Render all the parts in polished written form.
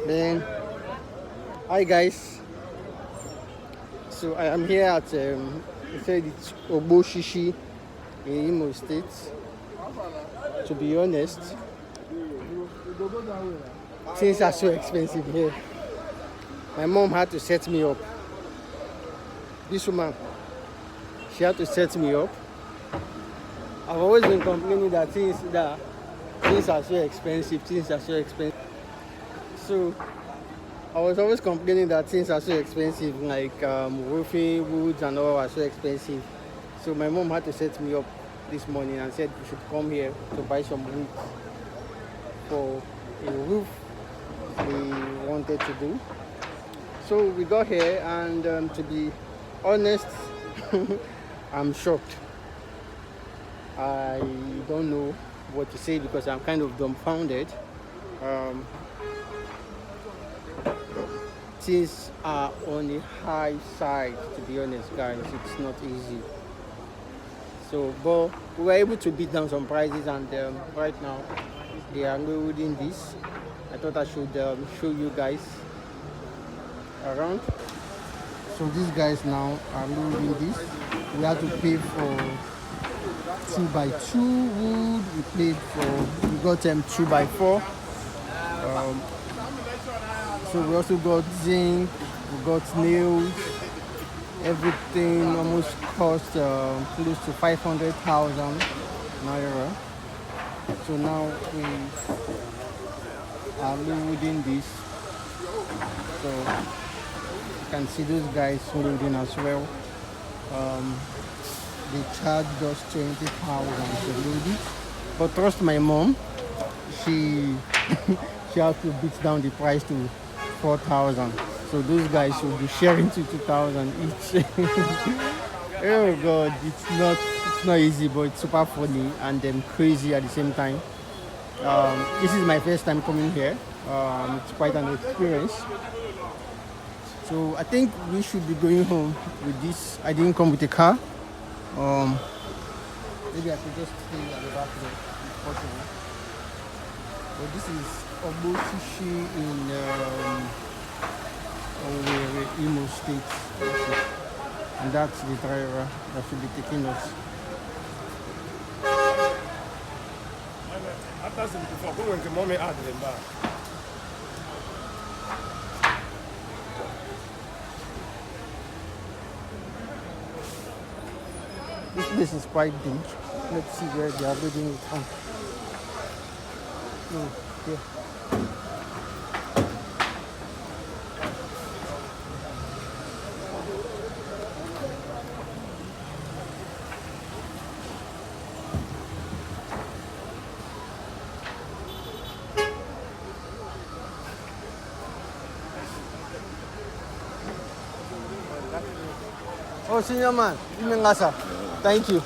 Then, hi guys. So I am here at I said it's Oboshishi in Imo State. To be honest, things are so expensive here. My mom had to set me up. This woman, she had to set me up. I've always been complaining that things are so expensive. Things are so expensive. So I was always complaining that things are so expensive, like roofing, woods, and all are so expensive. So my mom had to set me up this morning and said we should come here to buy some wood for a roof we wanted to do. So we got here, and to be honest, I'm shocked. I don't know what to say because I'm kind of dumbfounded. Things are on the high side, to be honest, guys. It's not easy. So, but we were able to beat down some prices, and right now they are loading this. I thought I should show you guys around. So these guys now are loading this. We have to pay for 2x2 wood. We got 2x4. So we also got zinc, we got nails. Everything almost cost close to 500,000 naira. So now we are loading this. So you can see those guys loading as well. They charged us 20,000 to load it. But trust my mom, she she had to beat down the price to 4,000. So those guys should be sharing 2,000 each. Oh God, it's not easy, but it's super funny and then crazy at the same time. This is my first time coming here. It's quite an experience. So I think we should be going home with this. I didn't come with a car. Maybe I could just stay at the back there if possible. But this is Oboshishi in Owerri, Imo State. And that's the driver that should be taking us. This place is quite big. Let's see where they are building it from. Here. Oh, senior man, Naza. Thank you.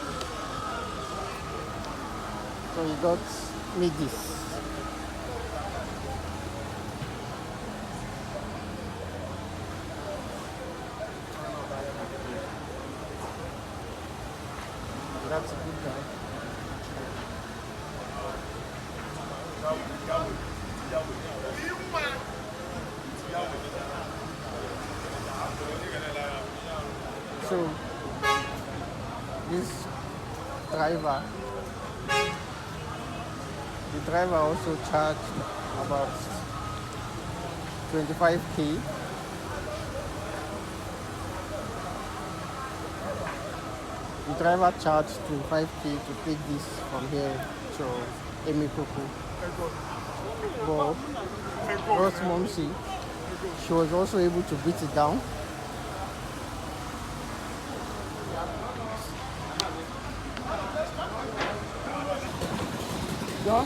So he got me this. That's a good guy. So this driver, the driver also charged about 25k. The driver charged 25k to take this from here to Amakohia. But God's Momsy, she was also able to beat it down. Yeah?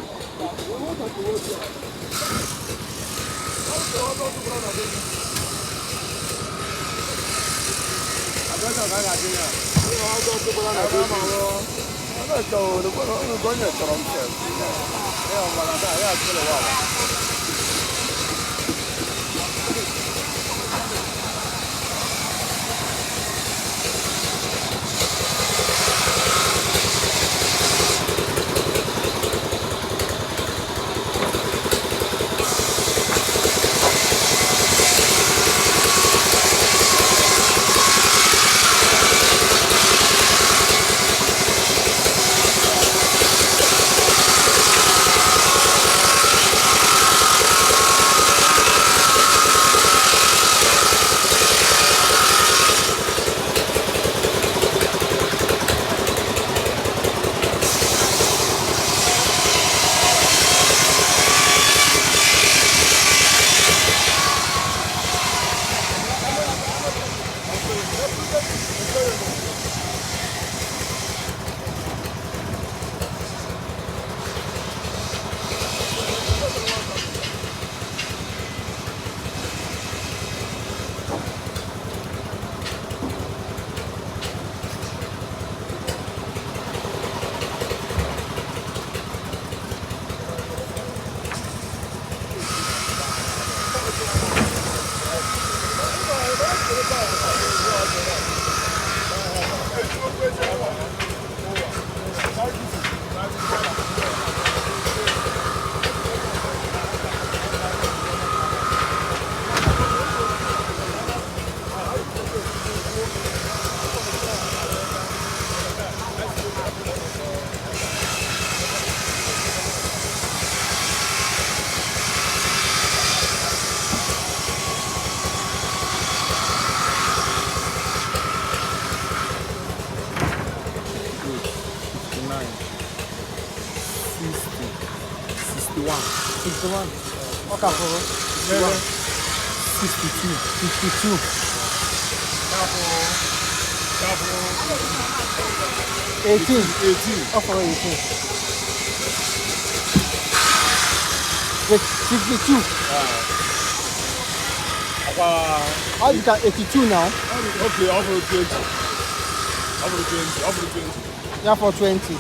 61. Okay, for 62. 52. 18. 18. Offer 18. Wait, 62. How you got 82 now? Okay, offer 20. Offer 20. Offer 20. Yeah, for 20.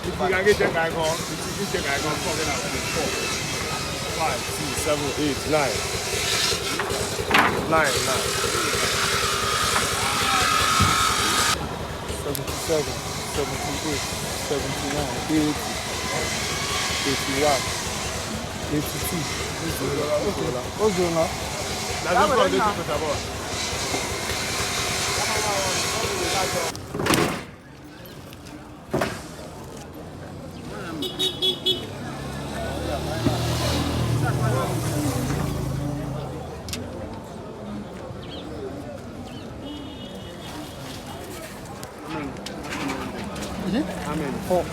If you can get that guy on, if you get that guy on, 4, 5, 6, 7, 8, 9. 9, 77, 78, 79, 80, 81, 82. What's going on? That's what I'm talking about. Amen. 4.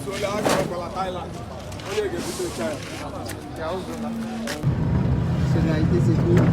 So now it is a good.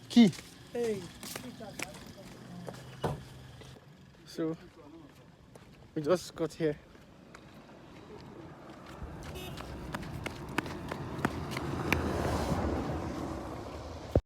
Key. Hey. So we just got here.